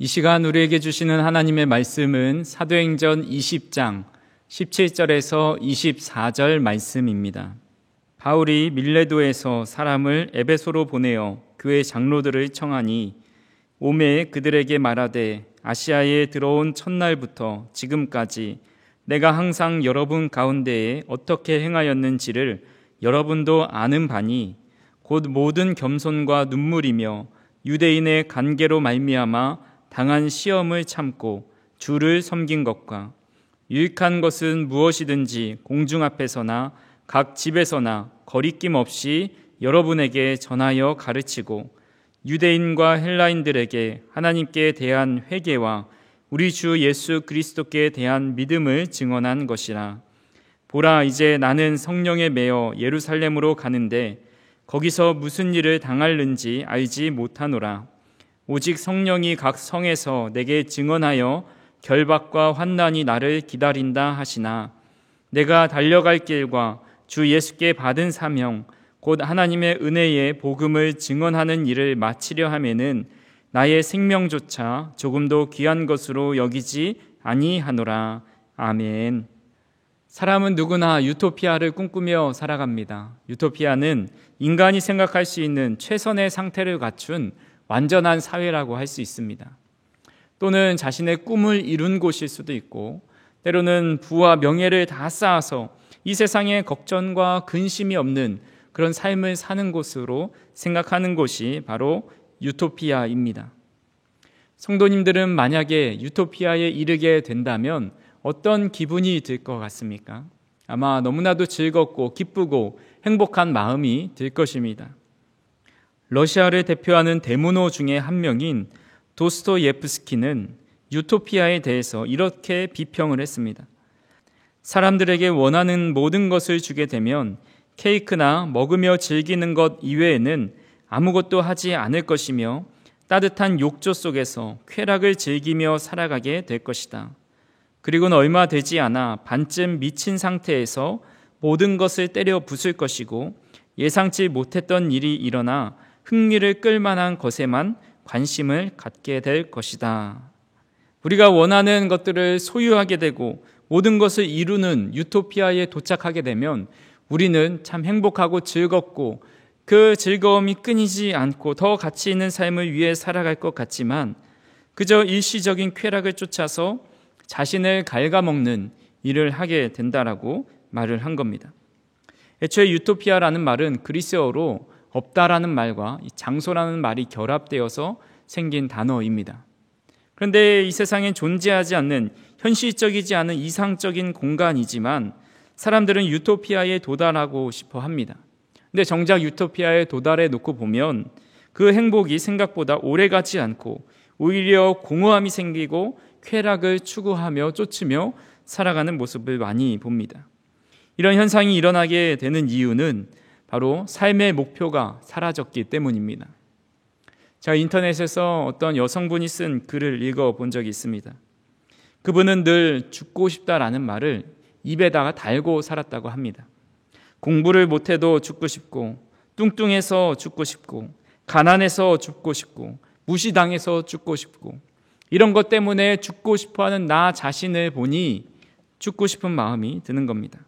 이 시간 우리에게 주시는 하나님의 말씀은 사도행전 20장 17절에서 24절 말씀입니다. 바울이 밀레도에서 사람을 에베소로 보내어 교회 장로들을 청하니 오매 그들에게 말하되 아시아에 들어온 첫날부터 지금까지 내가 항상 여러분 가운데에 어떻게 행하였는지를 여러분도 아는 바니 곧 모든 겸손과 눈물이며 유대인의 관계로 말미암아 당한 시험을 참고 주를 섬긴 것과 유익한 것은 무엇이든지 공중 앞에서나 각 집에서나 거리낌 없이 여러분에게 전하여 가르치고 유대인과 헬라인들에게 하나님께 대한 회개와 우리 주 예수 그리스도께 대한 믿음을 증언한 것이라. 보라, 이제 나는 성령에 매어 예루살렘으로 가는데 거기서 무슨 일을 당할는지 알지 못하노라. 오직 성령이 각 성에서 내게 증언하여 결박과 환난이 나를 기다린다 하시나 내가 달려갈 길과 주 예수께 받은 사명 곧 하나님의 은혜의 복음을 증언하는 일을 마치려 하면은 나의 생명조차 조금도 귀한 것으로 여기지 아니하노라. 아멘. 사람은 누구나 유토피아를 꿈꾸며 살아갑니다. 유토피아는 인간이 생각할 수 있는 최선의 상태를 갖춘 완전한 사회라고 할 수 있습니다. 또는 자신의 꿈을 이룬 곳일 수도 있고 때로는 부와 명예를 다 쌓아서 이 세상에 걱정과 근심이 없는 그런 삶을 사는 곳으로 생각하는 곳이 바로 유토피아입니다. 성도님들은 만약에 유토피아에 이르게 된다면 어떤 기분이 들 것 같습니까? 아마 너무나도 즐겁고 기쁘고 행복한 마음이 들 것입니다. 러시아를 대표하는 대문호 중에 한 명인 도스토예프스키는 유토피아에 대해서 이렇게 비평을 했습니다. 사람들에게 원하는 모든 것을 주게 되면 케이크나 먹으며 즐기는 것 이외에는 아무것도 하지 않을 것이며 따뜻한 욕조 속에서 쾌락을 즐기며 살아가게 될 것이다. 그리고는 얼마 되지 않아 반쯤 미친 상태에서 모든 것을 때려 부술 것이고 예상치 못했던 일이 일어나 흥미를 끌만한 것에만 관심을 갖게 될 것이다. 우리가 원하는 것들을 소유하게 되고 모든 것을 이루는 유토피아에 도착하게 되면 우리는 참 행복하고 즐겁고 그 즐거움이 끊이지 않고 더 가치 있는 삶을 위해 살아갈 것 같지만 그저 일시적인 쾌락을 쫓아서 자신을 갉아먹는 일을 하게 된다라고 말을 한 겁니다. 애초에 유토피아라는 말은 그리스어로 없다라는 말과 장소라는 말이 결합되어서 생긴 단어입니다. 그런데 이 세상에 존재하지 않는 현실적이지 않은 이상적인 공간이지만 사람들은 유토피아에 도달하고 싶어 합니다. 근데 정작 유토피아에 도달해 놓고 보면 그 행복이 생각보다 오래가지 않고 오히려 공허함이 생기고 쾌락을 추구하며 쫓으며 살아가는 모습을 많이 봅니다. 이런 현상이 일어나게 되는 이유는 바로 삶의 목표가 사라졌기 때문입니다. 제가 인터넷에서 어떤 여성분이 쓴 글을 읽어본 적이 있습니다. 그분은 늘 죽고 싶다라는 말을 입에다가 달고 살았다고 합니다. 공부를 못해도 죽고 싶고 뚱뚱해서 죽고 싶고 가난해서 죽고 싶고 무시당해서 죽고 싶고 이런 것 때문에 죽고 싶어하는 나 자신을 보니 죽고 싶은 마음이 드는 겁니다.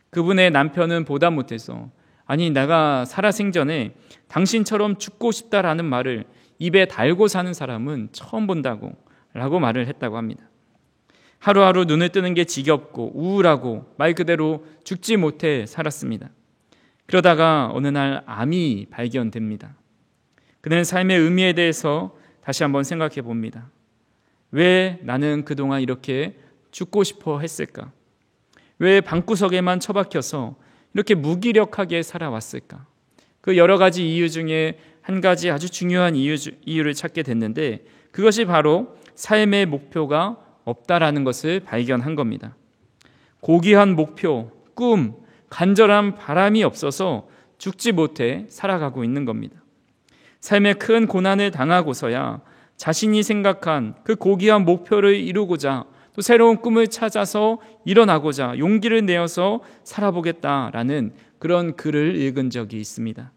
그분의 남편은 보다 못해서 아니 내가 살아생전에 당신처럼 죽고 싶다라는 말을 입에 달고 사는 사람은 처음 본다고 라고 말을 했다고 합니다. 하루하루 눈을 뜨는 게 지겹고 우울하고 말 그대로 죽지 못해 살았습니다. 그러다가 어느 날 암이 발견됩니다. 그는 삶의 의미에 대해서 다시 한번 생각해 봅니다. 왜 나는 그동안 이렇게 죽고 싶어 했을까? 왜 방구석에만 처박혀서 이렇게 무기력하게 살아왔을까? 그 여러 가지 이유 중에 한 가지 아주 중요한 이유를 찾게 됐는데 그것이 바로 삶의 목표가 없다라는 것을 발견한 겁니다. 고귀한 목표, 꿈, 간절한 바람이 없어서 죽지 못해 살아가고 있는 겁니다. 삶의 큰 고난을 당하고서야 자신이 생각한 그 고귀한 목표를 이루고자 또 새로운 꿈을 찾아서 일어나고자 용기를 내어서 살아보겠다라는 그런 글을 읽은 적이 있습니다.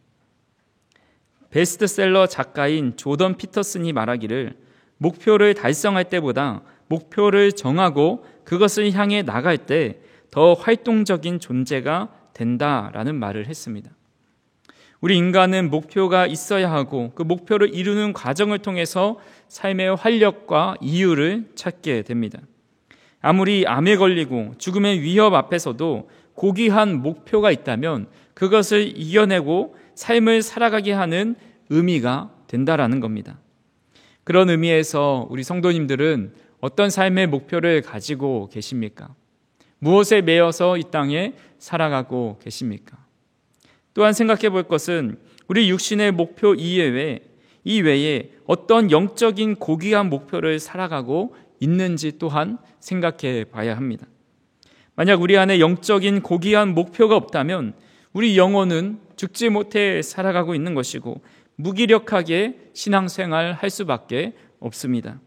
베스트셀러 작가인 조던 피터슨이 말하기를 목표를 달성할 때보다 목표를 정하고 그것을 향해 나갈 때 더 활동적인 존재가 된다라는 말을 했습니다. 우리 인간은 목표가 있어야 하고 그 목표를 이루는 과정을 통해서 삶의 활력과 이유를 찾게 됩니다. 아무리 암에 걸리고 죽음의 위협 앞에서도 고귀한 목표가 있다면 그것을 이겨내고 삶을 살아가게 하는 의미가 된다라는 겁니다. 그런 의미에서 우리 성도님들은 어떤 삶의 목표를 가지고 계십니까? 무엇에 매여서 이 땅에 살아가고 계십니까? 또한 생각해 볼 것은 우리 육신의 목표 이외에 어떤 영적인 고귀한 목표를 살아가고 있는지 또한 생각해 봐야 합니다. 만약 우리 안에 영적인 고귀한 목표가 없다면 우리 영혼은 죽지 못해 살아가고 있는 것이고 무기력하게 신앙생활 할 수밖에 없습니다.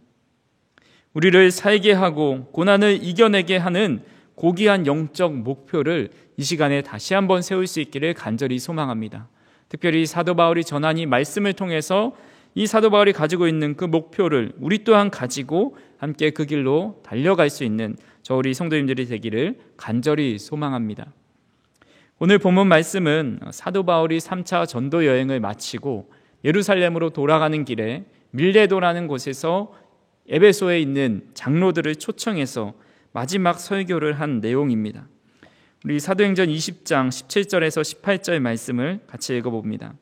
우리를 살게 하고 고난을 이겨내게 하는 고귀한 영적 목표를 이 시간에 다시 한번 세울 수 있기를 간절히 소망합니다. 특별히 사도 바울이 전한 이 말씀을 통해서 이 사도 바울이 가지고 있는 그 목표를 우리 또한 가지고 함께 그 길로 달려갈 수 있는 저 우리 성도님들이 되기를 간절히 소망합니다. 오늘 본문 말씀은 사도 바울이 3차 전도 여행을 마치고 예루살렘으로 돌아가는 길에 밀레도라는 곳에서 에베소에 있는 장로들을 초청해서 마지막 설교를 한 내용입니다. 우리 사도행전 20장 17절에서 18절 말씀을 같이 읽어봅니다.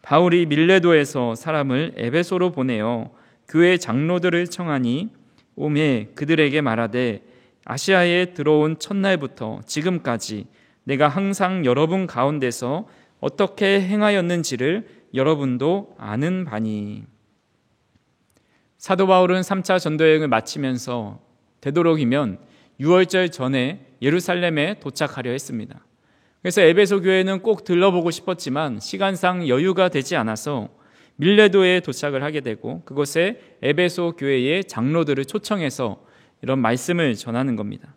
바울이 밀레도에서 사람을 에베소로 보내어 교회 장로들을 청하니 오매 그들에게 말하되 아시아에 들어온 첫날부터 지금까지 내가 항상 여러분 가운데서 어떻게 행하였는지를 여러분도 아는 바니. 사도 바울은 3차 전도여행을 마치면서 되도록이면 6월절 전에 예루살렘에 도착하려 했습니다. 그래서 에베소 교회는 꼭 들러보고 싶었지만 시간상 여유가 되지 않아서 밀레도에 도착을 하게 되고 그곳에 에베소 교회의 장로들을 초청해서 이런 말씀을 전하는 겁니다.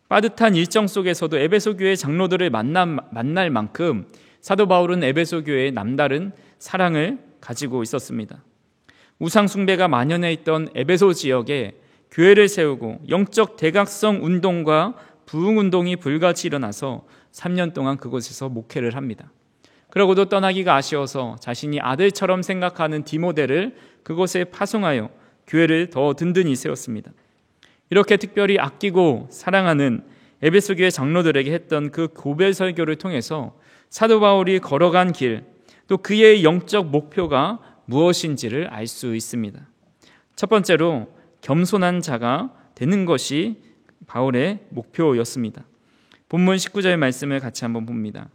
빠듯한 일정 속에서도 에베소 교회 장로들을 만날 만큼 사도 바울은 에베소 교회에 남다른 사랑을 가지고 있었습니다. 우상 숭배가 만연해 있던 에베소 지역에 교회를 세우고 영적 대각성 운동과 부흥 운동이 불같이 일어나서 3년 동안 그곳에서 목회를 합니다. 그러고도 떠나기가 아쉬워서 자신이 아들처럼 생각하는 디모데를 그곳에 파송하여 교회를 더 든든히 세웠습니다. 이렇게 특별히 아끼고 사랑하는 에베소 교회 장로들에게 했던 그 고별 설교를 통해서 사도 바울이 걸어간 길, 또 그의 영적 목표가 무엇인지를 알 수 있습니다. 첫 번째로 겸손한 자가 되는 것이 바울의 목표였습니다. 본문 19절 말씀을 같이 한번 봅니다.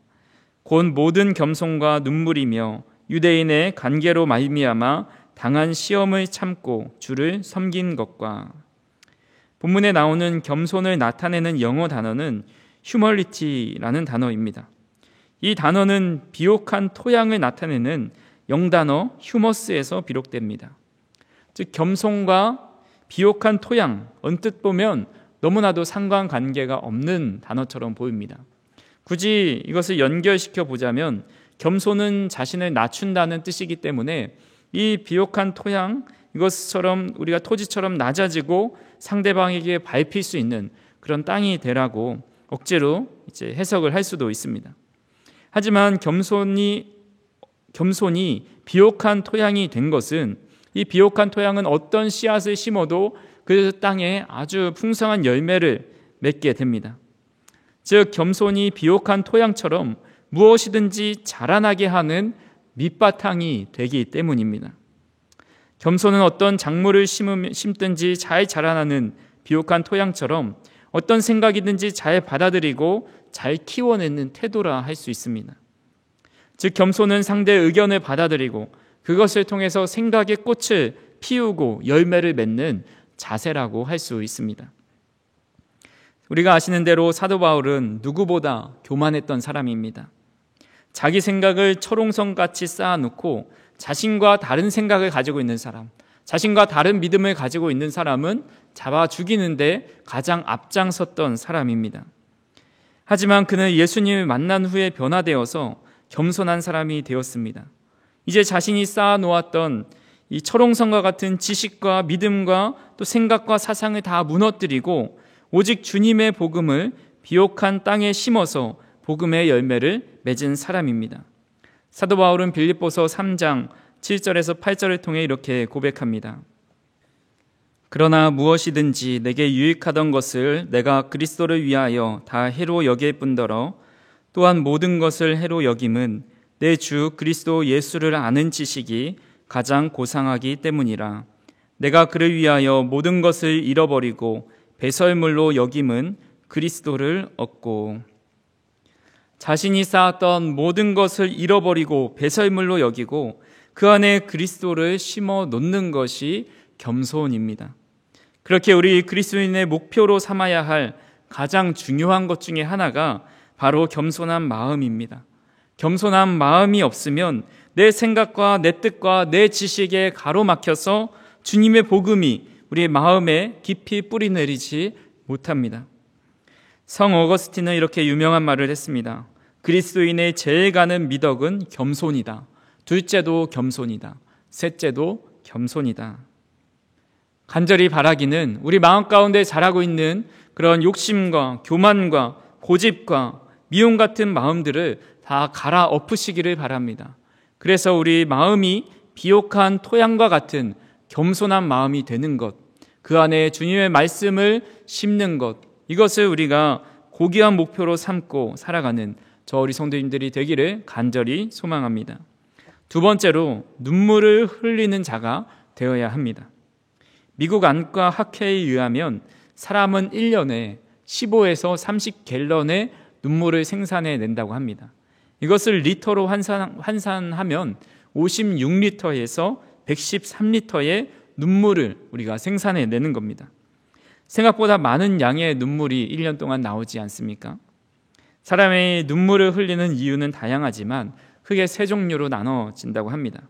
곧 모든 겸손과 눈물이며 유대인의 관계로 말미암아 당한 시험을 참고 주를 섬긴 것과. 본문에 나오는 겸손을 나타내는 영어 단어는 humility라는 단어입니다. 이 단어는 비옥한 토양을 나타내는 영단어 휴머스에서 비롯됩니다. 즉 겸손과 비옥한 토양, 언뜻 보면 너무나도 상관관계가 없는 단어처럼 보입니다. 굳이 이것을 연결시켜 보자면 겸손은 자신을 낮춘다는 뜻이기 때문에 이 비옥한 토양, 이것처럼 우리가 토지처럼 낮아지고 상대방에게 밟힐 수 있는 그런 땅이 되라고 억지로 이제 해석을 할 수도 있습니다. 하지만 겸손이 비옥한 토양이 된 것은 이 비옥한 토양은 어떤 씨앗을 심어도 그 땅에 아주 풍성한 열매를 맺게 됩니다. 즉 겸손이 비옥한 토양처럼 무엇이든지 자라나게 하는 밑바탕이 되기 때문입니다. 겸손은 어떤 작물을 심든지 잘 자라나는 비옥한 토양처럼 어떤 생각이든지 잘 받아들이고 잘 키워내는 태도라 할 수 있습니다. 즉 겸손은 상대의 의견을 받아들이고 그것을 통해서 생각의 꽃을 피우고 열매를 맺는 자세라고 할 수 있습니다. 우리가 아시는 대로 사도 바울은 누구보다 교만했던 사람입니다. 자기 생각을 철옹성같이 쌓아놓고 자신과 다른 생각을 가지고 있는 사람, 자신과 다른 믿음을 가지고 있는 사람은 잡아 죽이는데 가장 앞장섰던 사람입니다. 하지만 그는 예수님을 만난 후에 변화되어서 겸손한 사람이 되었습니다. 이제 자신이 쌓아놓았던 이 철옹성과 같은 지식과 믿음과 또 생각과 사상을 다 무너뜨리고 오직 주님의 복음을 비옥한 땅에 심어서 복음의 열매를 맺은 사람입니다. 사도 바울은 빌립보서 3장 7절에서 8절을 통해 이렇게 고백합니다. 그러나 무엇이든지 내게 유익하던 것을 내가 그리스도를 위하여 다 해로 여길 뿐더러 또한 모든 것을 해로 여김은 내 주 그리스도 예수를 아는 지식이 가장 고상하기 때문이라. 내가 그를 위하여 모든 것을 잃어버리고 배설물로 여김은 그리스도를 얻고. 자신이 쌓았던 모든 것을 잃어버리고 배설물로 여기고 그 안에 그리스도를 심어 놓는 것이 겸손입니다. 그렇게 우리 그리스도인의 목표로 삼아야 할 가장 중요한 것 중에 하나가 바로 겸손한 마음입니다. 겸손한 마음이 없으면 내 생각과 내 뜻과 내 지식에 가로막혀서 주님의 복음이 우리의 마음에 깊이 뿌리 내리지 못합니다. 성 어거스틴은 이렇게 유명한 말을 했습니다. 그리스도인의 제일 가는 미덕은 겸손이다. 둘째도 겸손이다. 셋째도 겸손이다. 간절히 바라기는 우리 마음 가운데 자라고 있는 그런 욕심과 교만과 고집과 미움 같은 마음들을 다 갈아엎으시기를 바랍니다. 그래서 우리 마음이 비옥한 토양과 같은 겸손한 마음이 되는 것, 그 안에 주님의 말씀을 심는 것, 이것을 우리가 고귀한 목표로 삼고 살아가는 저 우리 성도님들이 되기를 간절히 소망합니다. 두 번째로 눈물을 흘리는 자가 되어야 합니다. 미국 안과 학회에 의하면 사람은 1년에 15에서 30갤런의 눈물을 생산해낸다고 합니다. 이것을 리터로 환산하면 56리터에서 113리터의 눈물을 우리가 생산해내는 겁니다. 생각보다 많은 양의 눈물이 1년 동안 나오지 않습니까? 사람의 눈물을 흘리는 이유는 다양하지만 크게 세 종류로 나눠진다고 합니다.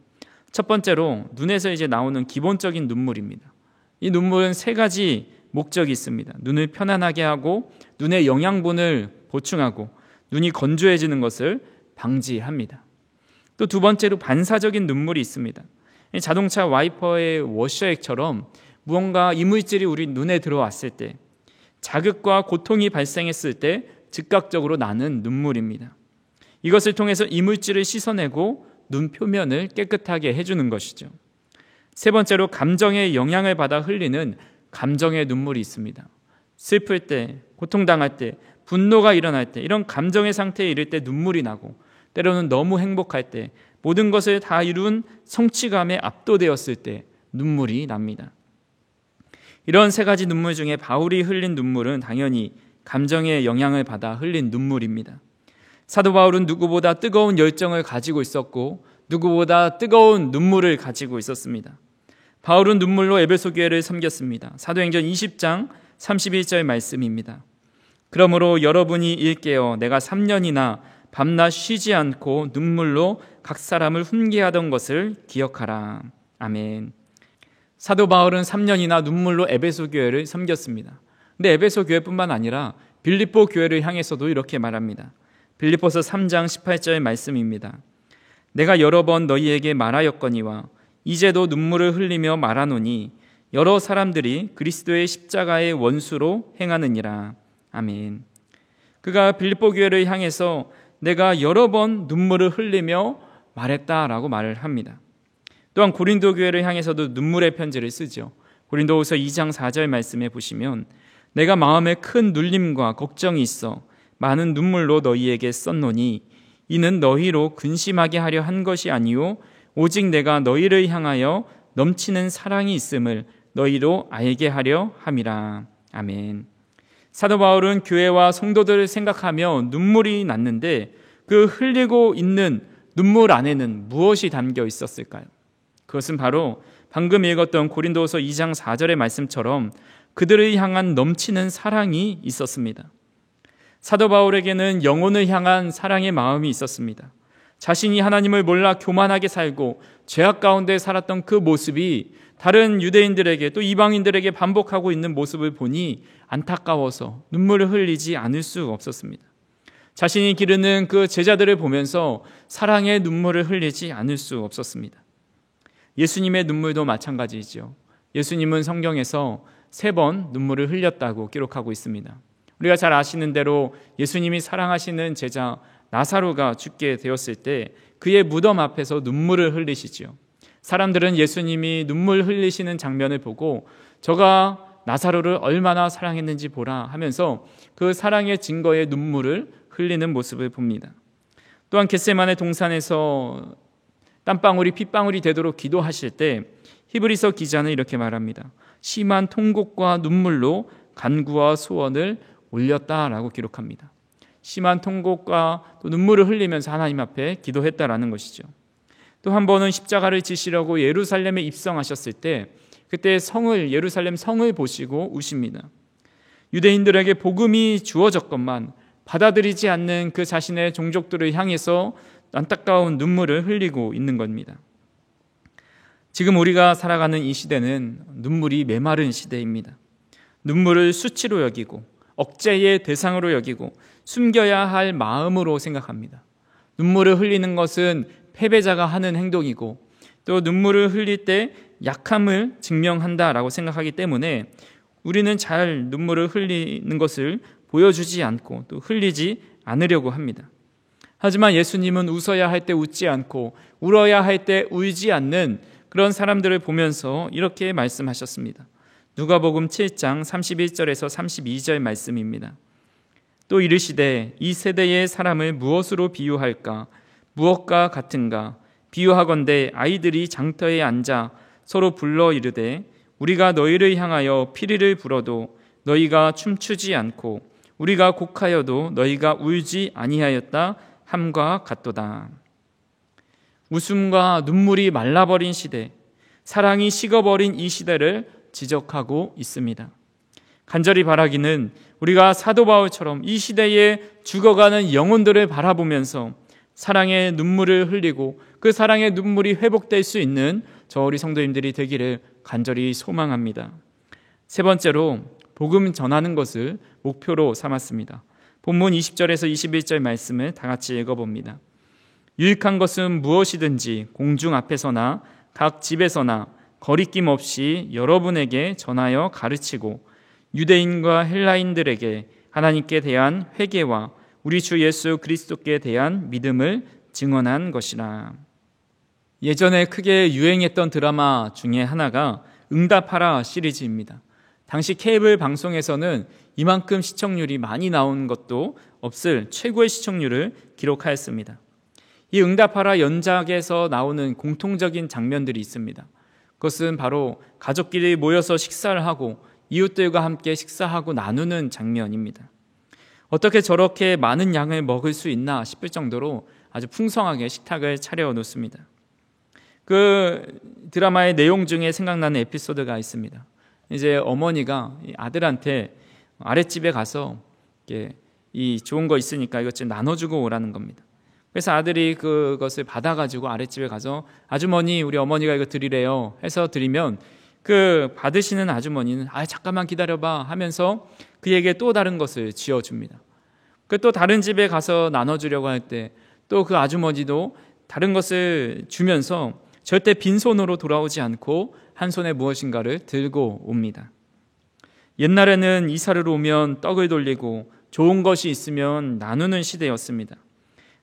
첫 번째로 눈에서 이제 나오는 기본적인 눈물입니다. 이 눈물은 세 가지 목적이 있습니다. 눈을 편안하게 하고 눈의 영양분을 보충하고 눈이 건조해지는 것을 방지합니다. 또 두 번째로 반사적인 눈물이 있습니다. 자동차 와이퍼의 워셔액처럼 무언가 이물질이 우리 눈에 들어왔을 때, 자극과 고통이 발생했을 때 즉각적으로 나는 눈물입니다. 이것을 통해서 이물질을 씻어내고 눈 표면을 깨끗하게 해주는 것이죠. 세 번째로 감정의 영향을 받아 흘리는 감정의 눈물이 있습니다. 슬플 때, 고통당할 때, 분노가 일어날 때, 이런 감정의 상태에 이를 때 눈물이 나고, 때로는 너무 행복할 때, 모든 것을 다 이룬 성취감에 압도되었을 때 눈물이 납니다. 이런 세 가지 눈물 중에 바울이 흘린 눈물은 당연히 감정의 영향을 받아 흘린 눈물입니다. 사도 바울은 누구보다 뜨거운 열정을 가지고 있었고 누구보다 뜨거운 눈물을 가지고 있었습니다. 바울은 눈물로 에베소 교회를 섬겼습니다. 사도행전 20장 31절 말씀입니다. 그러므로 여러분이 일깨어 내가 3년이나 밤낮 쉬지 않고 눈물로 각 사람을 훈계하던 것을 기억하라. 아멘. 사도 바울은 3년이나 눈물로 에베소 교회를 섬겼습니다. 근데 에베소 교회뿐만 아니라 빌립보 교회를 향해서도 이렇게 말합니다. 빌립보서 3장 18절 말씀입니다. 내가 여러 번 너희에게 말하였거니와 이제도 눈물을 흘리며 말하노니 여러 사람들이 그리스도의 십자가의 원수로 행하느니라. 아멘. 그가 빌립보 교회를 향해서 내가 여러 번 눈물을 흘리며 말했다라고 말을 합니다. 또한 고린도 교회를 향해서도 눈물의 편지를 쓰죠. 고린도후서 2장 4절 말씀에 보시면 내가 마음에 큰 눌림과 걱정이 있어 많은 눈물로 너희에게 썼노니 이는 너희로 근심하게 하려 한 것이 아니요 오직 내가 너희를 향하여 넘치는 사랑이 있음을 너희로 알게 하려 함이라. 아멘. 사도 바울은 교회와 성도들을 생각하며 눈물이 났는데 그 흘리고 있는 눈물 안에는 무엇이 담겨 있었을까요? 그것은 바로 방금 읽었던 고린도후서 2장 4절의 말씀처럼 그들을 향한 넘치는 사랑이 있었습니다. 사도 바울에게는 영혼을 향한 사랑의 마음이 있었습니다. 자신이 하나님을 몰라 교만하게 살고 죄악 가운데 살았던 그 모습이 다른 유대인들에게 또 이방인들에게 반복하고 있는 모습을 보니 안타까워서 눈물을 흘리지 않을 수 없었습니다. 자신이 기르는 그 제자들을 보면서 사랑의 눈물을 흘리지 않을 수 없었습니다. 예수님의 눈물도 마찬가지죠. 예수님은 성경에서 3번 눈물을 흘렸다고 기록하고 있습니다. 우리가 잘 아시는 대로 예수님이 사랑하시는 제자 나사로가 죽게 되었을 때 그의 무덤 앞에서 눈물을 흘리시죠. 사람들은 예수님이 눈물 흘리시는 장면을 보고 저가 나사로를 얼마나 사랑했는지 보라 하면서 그 사랑의 증거의 눈물을 흘리는 모습을 봅니다. 또한 겟세마네 동산에서 땀방울이 핏방울이 되도록 기도하실 때 히브리서 기자는 이렇게 말합니다. 심한 통곡과 눈물로 간구와 소원을 올렸다라고 기록합니다. 심한 통곡과 또 눈물을 흘리면서 하나님 앞에 기도했다라는 것이죠. 또 한 번은 십자가를 지시려고 예루살렘에 입성하셨을 때 그때 예루살렘 성을 보시고 우십니다. 유대인들에게 복음이 주어졌건만 받아들이지 않는 그 자신의 종족들을 향해서 안타까운 눈물을 흘리고 있는 겁니다. 지금 우리가 살아가는 이 시대는 눈물이 메마른 시대입니다. 눈물을 수치로 여기고 억제의 대상으로 여기고 숨겨야 할 마음으로 생각합니다. 눈물을 흘리는 것은 패배자가 하는 행동이고 또 눈물을 흘릴 때 약함을 증명한다라고 생각하기 때문에 우리는 잘 눈물을 흘리는 것을 보여주지 않고 또 흘리지 않으려고 합니다. 하지만 예수님은 웃어야 할 때 웃지 않고 울어야 할 때 울지 않는 그런 사람들을 보면서 이렇게 말씀하셨습니다. 누가복음 7장 31절에서 32절 말씀입니다. 또 이르시되 이 세대의 사람을 무엇으로 비유할까? 무엇과 같은가? 비유하건대 아이들이 장터에 앉아 서로 불러 이르되 우리가 너희를 향하여 피리를 불어도 너희가 춤추지 않고 우리가 곡하여도 너희가 울지 아니하였다 함과 같도다. 웃음과 눈물이 말라버린 시대, 사랑이 식어버린 이 시대를 지적하고 있습니다. 간절히 바라기는 우리가 사도 바울처럼 이 시대에 죽어가는 영혼들을 바라보면서 사랑의 눈물을 흘리고 그 사랑의 눈물이 회복될 수 있는 저 우리 성도님들이 되기를 간절히 소망합니다. 세 번째로 복음 전하는 것을 목표로 삼았습니다. 본문 20절에서 21절 말씀을 다 같이 읽어봅니다. 유익한 것은 무엇이든지 공중 앞에서나 각 집에서나 거리낌 없이 여러분에게 전하여 가르치고 유대인과 헬라인들에게 하나님께 대한 회개와 우리 주 예수 그리스도께 대한 믿음을 증언한 것이라. 예전에 크게 유행했던 드라마 중에 하나가 응답하라 시리즈입니다. 당시 케이블 방송에서는 이만큼 시청률이 많이 나온 것도 없을 최고의 시청률을 기록하였습니다. 이 응답하라 연작에서 나오는 공통적인 장면들이 있습니다. 그것은 바로 가족끼리 모여서 식사를 하고 이웃들과 함께 식사하고 나누는 장면입니다. 어떻게 저렇게 많은 양을 먹을 수 있나 싶을 정도로 아주 풍성하게 식탁을 차려 놓습니다. 그 드라마의 내용 중에 생각나는 에피소드가 있습니다. 이제 어머니가 아들한테 아랫집에 가서 이 좋은 거 있으니까 이것 좀 나눠주고 오라는 겁니다. 그래서 아들이 그것을 받아가지고 아랫집에 가서 아주머니 우리 어머니가 이거 드리래요 해서 드리면 그 받으시는 아주머니는 잠깐만 기다려봐 하면서 그에게 또 다른 것을 쥐어줍니다. 그 또 다른 집에 가서 나눠주려고 할 때 또 그 아주머니도 다른 것을 주면서 절대 빈손으로 돌아오지 않고 한 손에 무엇인가를 들고 옵니다. 옛날에는 이사를 오면 떡을 돌리고 좋은 것이 있으면 나누는 시대였습니다.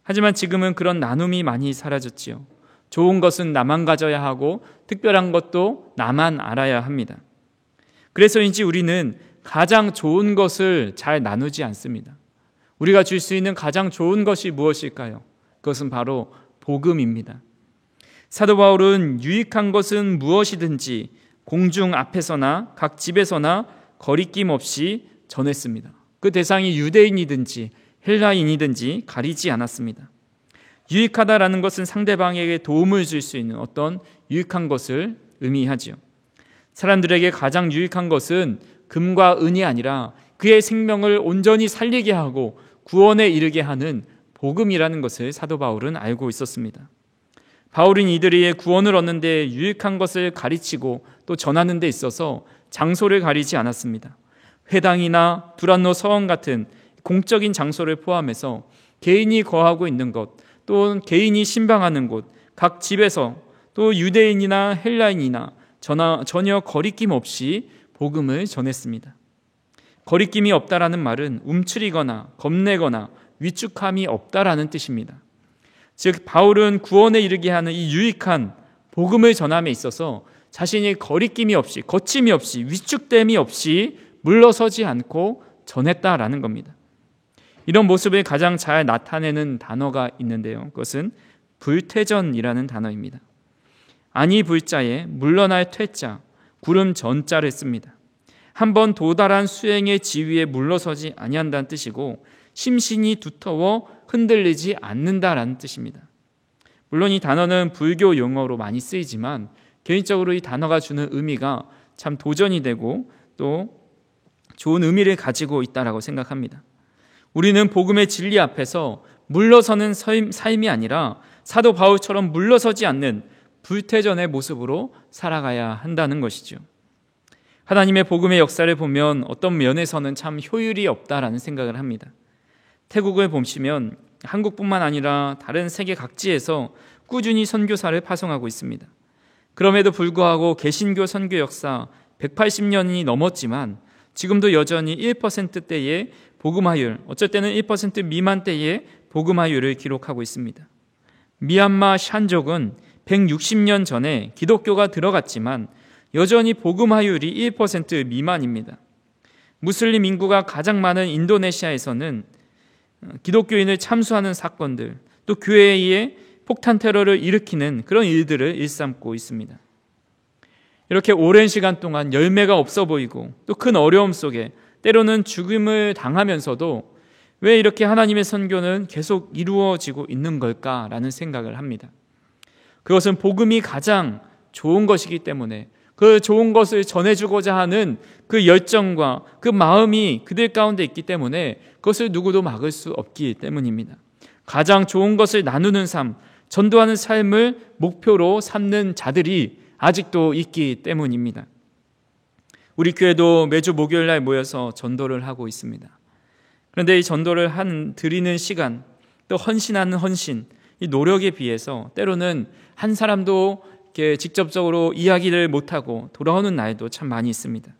하지만 지금은 그런 나눔이 많이 사라졌지요. 좋은 것은 나만 가져야 하고 특별한 것도 나만 알아야 합니다. 그래서인지 우리는 가장 좋은 것을 잘 나누지 않습니다. 우리가 줄 수 있는 가장 좋은 것이 무엇일까요? 그것은 바로 복음입니다. 사도 바울은 유익한 것은 무엇이든지 공중 앞에서나 각 집에서나 거리낌 없이 전했습니다. 그 대상이 유대인이든지 헬라인이든지 가리지 않았습니다. 유익하다라는 것은 상대방에게 도움을 줄 수 있는 어떤 유익한 것을 의미하지요. 사람들에게 가장 유익한 것은 금과 은이 아니라 그의 생명을 온전히 살리게 하고 구원에 이르게 하는 복음이라는 것을 사도 바울은 알고 있었습니다. 바울은 이들이 구원을 얻는 데 유익한 것을 가르치고 또 전하는 데 있어서 장소를 가리지 않았습니다. 회당이나 두란노 서원 같은 공적인 장소를 포함해서 개인이 거하고 있는 곳, 또 개인이 신방하는 곳, 각 집에서 또 유대인이나 헬라인이나 전혀 거리낌 없이 복음을 전했습니다. 거리낌이 없다라는 말은 움츠리거나 겁내거나 위축함이 없다라는 뜻입니다. 즉 바울은 구원에 이르게 하는 이 유익한 복음을 전함에 있어서 자신이 거리낌이 없이 거침이 없이 위축됨이 없이 물러서지 않고 전했다라는 겁니다. 이런 모습을 가장 잘 나타내는 단어가 있는데요. 그것은 불퇴전이라는 단어입니다. 아니 불자에 물러날 퇴자, 구름 전자를 씁니다. 한번 도달한 수행의 지위에 물러서지 아니한다는 뜻이고 심신이 두터워 흔들리지 않는다라는 뜻입니다. 물론 이 단어는 불교 용어로 많이 쓰이지만 개인적으로 이 단어가 주는 의미가 참 도전이 되고 또 좋은 의미를 가지고 있다라고 생각합니다. 우리는 복음의 진리 앞에서 물러서는 삶이 아니라 사도 바울처럼 물러서지 않는 불퇴전의 모습으로 살아가야 한다는 것이죠. 하나님의 복음의 역사를 보면 어떤 면에서는 참 효율이 없다라는 생각을 합니다. 태국을 보시면 한국뿐만 아니라 다른 세계 각지에서 꾸준히 선교사를 파송하고 있습니다. 그럼에도 불구하고 개신교 선교 역사 180년이 넘었지만 지금도 여전히 1%대의 복음화율, 어쩔 때는 1% 미만대의 복음화율을 기록하고 있습니다. 미얀마 샨족은 160년 전에 기독교가 들어갔지만 여전히 복음화율이 1% 미만입니다. 무슬림 인구가 가장 많은 인도네시아에서는 기독교인을 참수하는 사건들, 또 교회에 폭탄 테러를 일으키는 그런 일들을 일삼고 있습니다. 이렇게 오랜 시간 동안 열매가 없어 보이고 또 큰 어려움 속에 때로는 죽음을 당하면서도 왜 이렇게 하나님의 선교는 계속 이루어지고 있는 걸까라는 생각을 합니다. 그것은 복음이 가장 좋은 것이기 때문에 그 좋은 것을 전해주고자 하는 그 열정과 그 마음이 그들 가운데 있기 때문에 그것을 누구도 막을 수 없기 때문입니다. 가장 좋은 것을 나누는 삶, 전도하는 삶을 목표로 삼는 자들이 아직도 있기 때문입니다. 우리 교회도 매주 목요일 날 모여서 전도를 하고 있습니다. 그런데 이 전도를 드리는 시간, 또 헌신하는 헌신, 이 노력에 비해서 때로는 한 사람도 이렇게 직접적으로 이야기를 못하고 돌아오는 날도 참 많이 있습니다.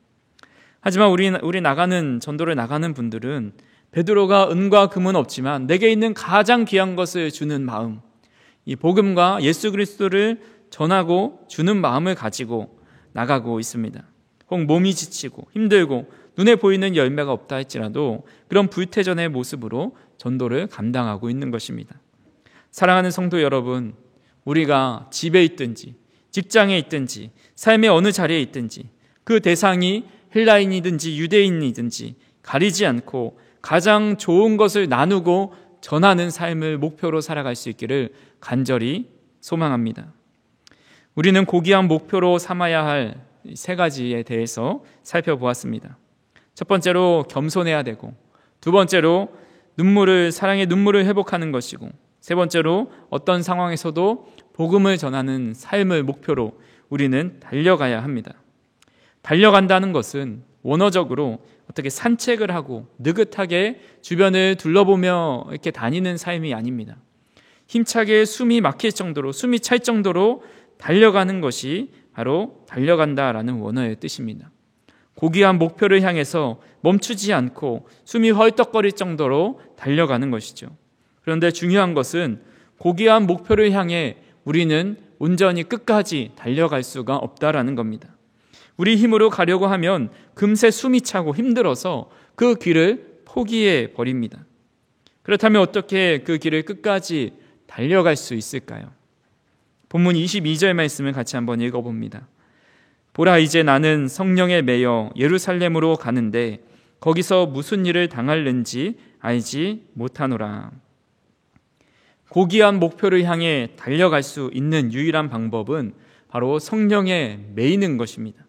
하지만 우리 나가는 전도를 나가는 분들은 베드로가 은과 금은 없지만 내게 있는 가장 귀한 것을 주는 마음, 이 복음과 예수 그리스도를 전하고 주는 마음을 가지고 나가고 있습니다. 혹 몸이 지치고 힘들고 눈에 보이는 열매가 없다 할지라도 그런 불퇴전의 모습으로 전도를 감당하고 있는 것입니다. 사랑하는 성도 여러분, 우리가 집에 있든지 직장에 있든지 삶의 어느 자리에 있든지 그 대상이 헬라인이든지 유대인이든지 가리지 않고 가장 좋은 것을 나누고 전하는 삶을 목표로 살아갈 수 있기를 간절히 소망합니다. 우리는 고귀한 목표로 삼아야 할 세 가지에 대해서 살펴보았습니다. 첫 번째로 겸손해야 되고, 두 번째로 사랑의 눈물을 회복하는 것이고, 세 번째로 어떤 상황에서도 복음을 전하는 삶을 목표로 우리는 달려가야 합니다. 달려간다는 것은 원어적으로 어떻게 산책을 하고 느긋하게 주변을 둘러보며 이렇게 다니는 삶이 아닙니다. 힘차게 숨이 막힐 정도로, 숨이 찰 정도로 달려가는 것이 바로 달려간다라는 원어의 뜻입니다. 고귀한 목표를 향해서 멈추지 않고 숨이 헐떡거릴 정도로 달려가는 것이죠. 그런데 중요한 것은 고귀한 목표를 향해 우리는 온전히 끝까지 달려갈 수가 없다라는 겁니다. 우리 힘으로 가려고 하면 금세 숨이 차고 힘들어서 그 길을 포기해 버립니다. 그렇다면 어떻게 그 길을 끝까지 달려갈 수 있을까요? 본문 22절 말씀을 같이 한번 읽어봅니다. 보라, 이제 나는 성령에 매여 예루살렘으로 가는데 거기서 무슨 일을 당할는지 알지 못하노라. 고귀한 목표를 향해 달려갈 수 있는 유일한 방법은 바로 성령에 매이는 것입니다.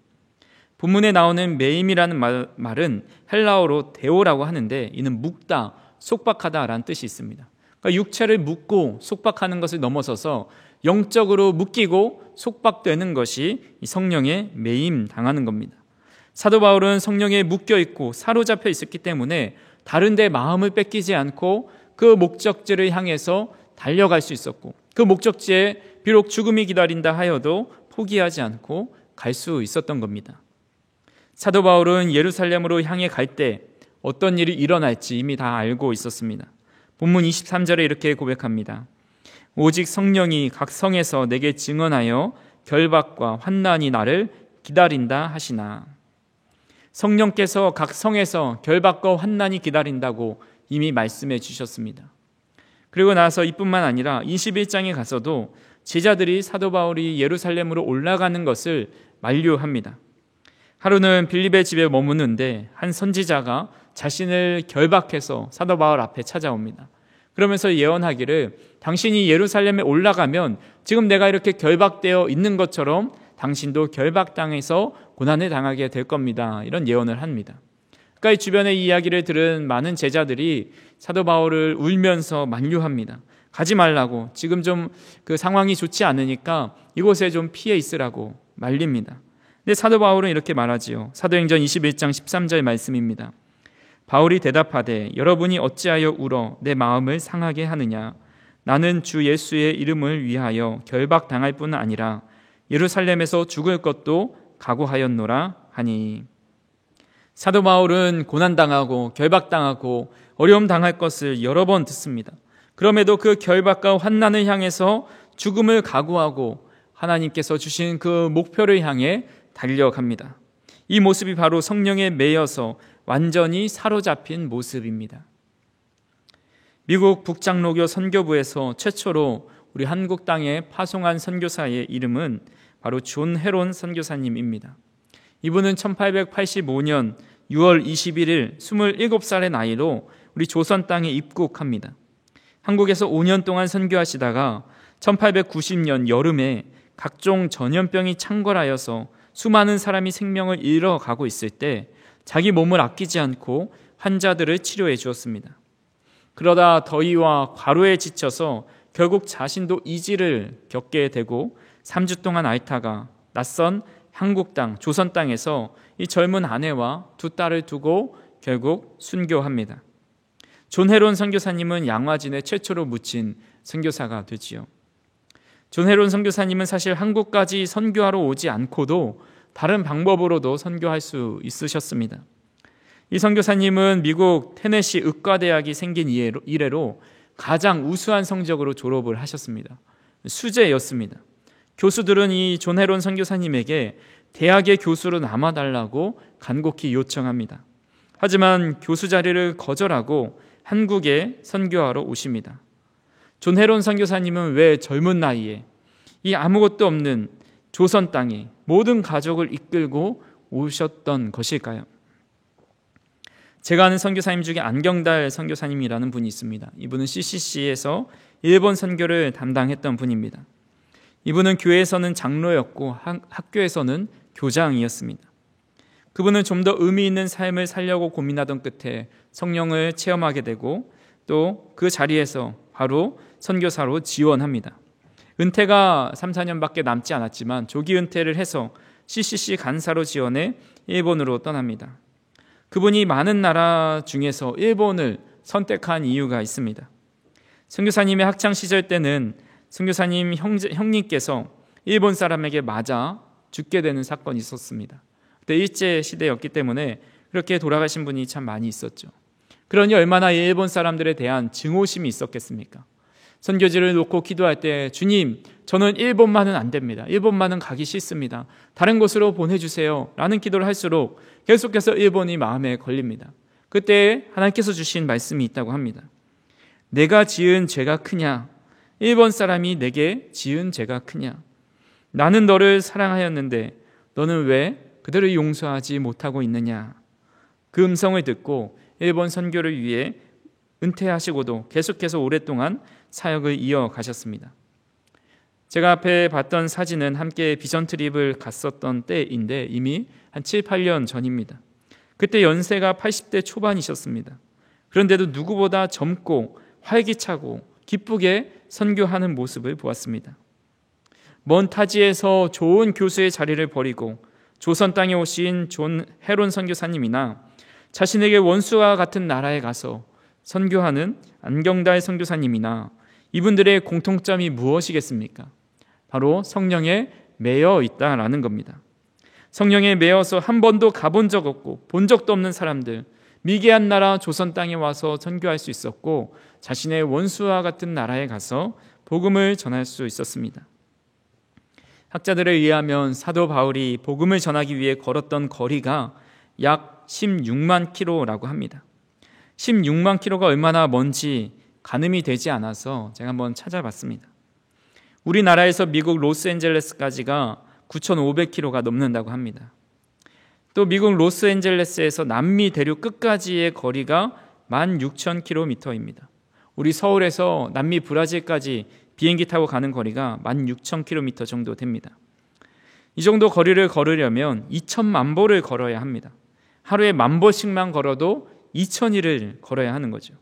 본문에 나오는 매임이라는 말은 헬라어로 데오라고 하는데 이는 묶다, 속박하다라는 뜻이 있습니다. 그러니까 육체를 묶고 속박하는 것을 넘어서서 영적으로 묶이고 속박되는 것이 이 성령에 매임 당하는 겁니다. 사도 바울은 성령에 묶여 있고 사로잡혀 있었기 때문에 다른 데 마음을 뺏기지 않고 그 목적지를 향해서 달려갈 수 있었고 그 목적지에 비록 죽음이 기다린다 하여도 포기하지 않고 갈 수 있었던 겁니다. 사도 바울은 예루살렘으로 향해 갈 때 어떤 일이 일어날지 이미 다 알고 있었습니다. 본문 23절에 이렇게 고백합니다. 오직 성령이 각 성에서 내게 증언하여 결박과 환난이 나를 기다린다 하시나. 성령께서 각 성에서 결박과 환난이 기다린다고 이미 말씀해 주셨습니다. 그리고 나서 이뿐만 아니라 21장에 가서도 제자들이 사도 바울이 예루살렘으로 올라가는 것을 만류합니다. 하루는 빌립의 집에 머무는데 한 선지자가 자신을 결박해서 사도 바울 앞에 찾아옵니다. 그러면서 예언하기를 당신이 예루살렘에 올라가면 지금 내가 이렇게 결박되어 있는 것처럼 당신도 결박당해서 고난을 당하게 될 겁니다. 이런 예언을 합니다. 그러니까 이 주변의 이야기를 들은 많은 제자들이 사도 바울을 울면서 만류합니다. 가지 말라고, 지금 좀 그 상황이 좋지 않으니까 이곳에 좀 피해 있으라고 말립니다. 근데 사도 바울은 이렇게 말하지요. 사도행전 21장 13절 말씀입니다. 바울이 대답하되 여러분이 어찌하여 울어 내 마음을 상하게 하느냐. 나는 주 예수의 이름을 위하여 결박당할 뿐 아니라 예루살렘에서 죽을 것도 각오하였노라 하니. 사도 바울은 고난당하고 결박당하고 어려움 당할 것을 여러 번 듣습니다. 그럼에도 그 결박과 환난을 향해서 죽음을 각오하고 하나님께서 주신 그 목표를 향해 달려갑니다. 이 모습이 바로 성령에 매여서 완전히 사로잡힌 모습입니다. 미국 북장로교 선교부에서 최초로 우리 한국 땅에 파송한 선교사의 이름은 바로 존 헤론 선교사님입니다. 이분은 1885년 6월 21일 27살의 나이로 우리 조선 땅에 입국합니다. 한국에서 5년 동안 선교하시다가 1890년 여름에 각종 전염병이 창궐하여서 수많은 사람이 생명을 잃어가고 있을 때 자기 몸을 아끼지 않고 환자들을 치료해 주었습니다. 그러다 더위와 과로에 지쳐서 결국 자신도 이지를 겪게 되고 3주 동안 앓다가 낯선 한국 땅, 조선 땅에서 이 젊은 아내와 두 딸을 두고 결국 순교합니다. 존 헤론 선교사님은 양화진에 최초로 묻힌 선교사가 되지요. 존 헤론 선교사님은 사실 한국까지 선교하러 오지 않고도 다른 방법으로도 선교할 수 있으셨습니다. 이 선교사님은 미국 테네시 의과대학이 생긴 이래로 가장 우수한 성적으로 졸업을 하셨습니다. 수재였습니다. 교수들은 이 존 헤론 선교사님에게 대학의 교수로 남아달라고 간곡히 요청합니다. 하지만 교수 자리를 거절하고 한국에 선교하러 오십니다. 존 헤론 선교사님은 왜 젊은 나이에 이 아무것도 없는 조선 땅에 모든 가족을 이끌고 오셨던 것일까요? 제가 아는 선교사님 중에 안경달 선교사님이라는 분이 있습니다. 이분은 CCC에서 일본 선교를 담당했던 분입니다. 이분은 교회에서는 장로였고 학교에서는 교장이었습니다. 그분은 좀 더 의미 있는 삶을 살려고 고민하던 끝에 성령을 체험하게 되고 또 그 자리에서 바로 선교사로 지원합니다. 은퇴가 3, 4년밖에 남지 않았지만 조기 은퇴를 해서 CCC 간사로 지원해 일본으로 떠납니다. 그분이 많은 나라 중에서 일본을 선택한 이유가 있습니다. 선교사님의 학창시절 때는 선교사님 형님께서 일본 사람에게 맞아 죽게 되는 사건이 있었습니다. 그때 일제시대였기 때문에 그렇게 돌아가신 분이 참 많이 있었죠. 그러니 얼마나 일본 사람들에 대한 증오심이 있었겠습니까? 선교지를 놓고 기도할 때 주님, 저는 일본만은 안 됩니다. 일본만은 가기 싫습니다. 다른 곳으로 보내주세요 라는 기도를 할수록 계속해서 일본이 마음에 걸립니다. 그때 하나님께서 주신 말씀이 있다고 합니다. 내가 지은 죄가 크냐? 일본 사람이 내게 지은 죄가 크냐? 나는 너를 사랑하였는데 너는 왜 그들을 용서하지 못하고 있느냐? 그 음성을 듣고 일본 선교를 위해 은퇴하시고도 계속해서 오랫동안 사역을 이어가셨습니다. 제가 앞에 봤던 사진은 함께 비전 트립을 갔었던 때인데 이미 한 7, 8년 전입니다. 그때 연세가 80대 초반이셨습니다. 그런데도 누구보다 젊고 활기차고 기쁘게 선교하는 모습을 보았습니다. 먼 타지에서 좋은 교수의 자리를 버리고 조선 땅에 오신 존 헤론 선교사님이나 자신에게 원수와 같은 나라에 가서 선교하는 안경달 선교사님이나 이분들의 공통점이 무엇이겠습니까? 바로 성령에 매여 있다라는 겁니다. 성령에 매여서 한 번도 가본 적 없고 본 적도 없는 사람들, 미개한 나라 조선 땅에 와서 선교할 수 있었고 자신의 원수와 같은 나라에 가서 복음을 전할 수 있었습니다. 학자들에 의하면 사도 바울이 복음을 전하기 위해 걸었던 거리가 약 16만 킬로라고 합니다. 16만 킬로가 얼마나 먼지 가늠이 되지 않아서 제가 한번 찾아봤습니다. 우리나라에서 미국 로스앤젤레스까지가 9,500km가 넘는다고 합니다. 또 미국 로스앤젤레스에서 남미 대륙 끝까지의 거리가 16,000km입니다. 우리 서울에서 남미 브라질까지 비행기 타고 가는 거리가 16,000km 정도 됩니다. 이 정도 거리를 걸으려면 2,000만 보를 걸어야 합니다. 하루에 10,000보씩만 걸어도 2,000일을 걸어야 하는 거죠.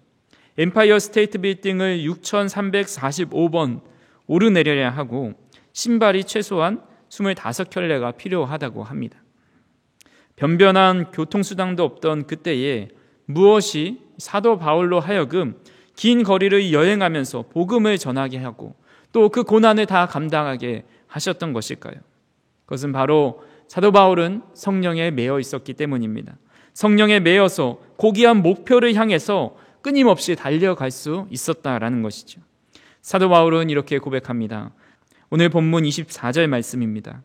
엠파이어 스테이트 빌딩을 6,345번 오르내려야 하고 신발이 최소한 25켤레가 필요하다고 합니다. 변변한 교통수단도 없던 그때에 무엇이 사도 바울로 하여금 긴 거리를 여행하면서 복음을 전하게 하고 또 그 고난을 다 감당하게 하셨던 것일까요? 그것은 바로 사도 바울은 성령에 매여 있었기 때문입니다. 성령에 매여서 고귀한 목표를 향해서 끊임없이 달려갈 수 있었다라는 것이죠. 사도 바울은 이렇게 고백합니다. 오늘 본문 24절 말씀입니다.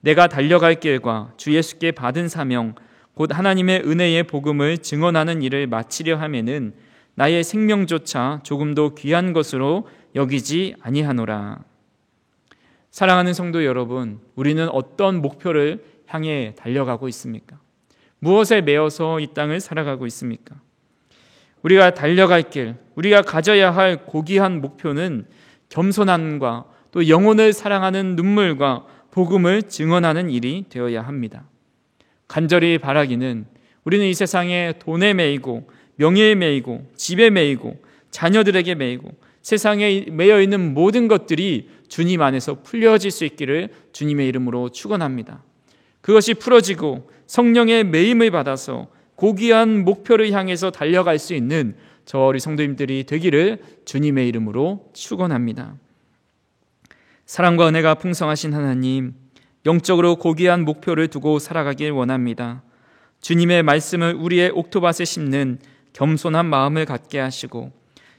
내가 달려갈 길과 주 예수께 받은 사명 곧 하나님의 은혜의 복음을 증언하는 일을 마치려 하면은 나의 생명조차 조금도 귀한 것으로 여기지 아니하노라. 사랑하는 성도 여러분, 우리는 어떤 목표를 향해 달려가고 있습니까? 무엇에 매여서 이 땅을 살아가고 있습니까? 우리가 달려갈 길, 우리가 가져야 할 고귀한 목표는 겸손함과 또 영혼을 사랑하는 눈물과 복음을 증언하는 일이 되어야 합니다. 간절히 바라기는 우리는 이 세상에 돈에 매이고 명예에 매이고 집에 매이고 자녀들에게 매이고 세상에 매여 있는 모든 것들이 주님 안에서 풀려질 수 있기를 주님의 이름으로 축원합니다. 그것이 풀어지고 성령의 매임을 받아서 고귀한 목표를 향해서 달려갈 수 있는 저 우리 성도님들이 되기를 주님의 이름으로 축원합니다. 사랑과 은혜가 풍성하신 하나님, 영적으로 고귀한 목표를 두고 살아가길 원합니다. 주님의 말씀을 우리의 옥토밭에 심는 겸손한 마음을 갖게 하시고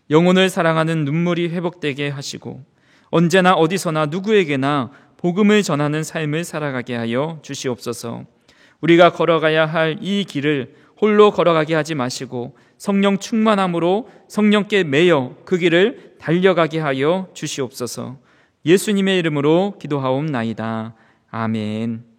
영혼을 사랑하는 눈물이 회복되게 하시고 언제나 어디서나 누구에게나 복음을 전하는 삶을 살아가게 하여 주시옵소서. 우리가 걸어가야 할 이 길을 홀로 걸어가게 하지 마시고 성령 충만함으로 성령께 매여 그 길을 달려가게 하여 주시옵소서. 예수님의 이름으로 기도하옵나이다. 아멘.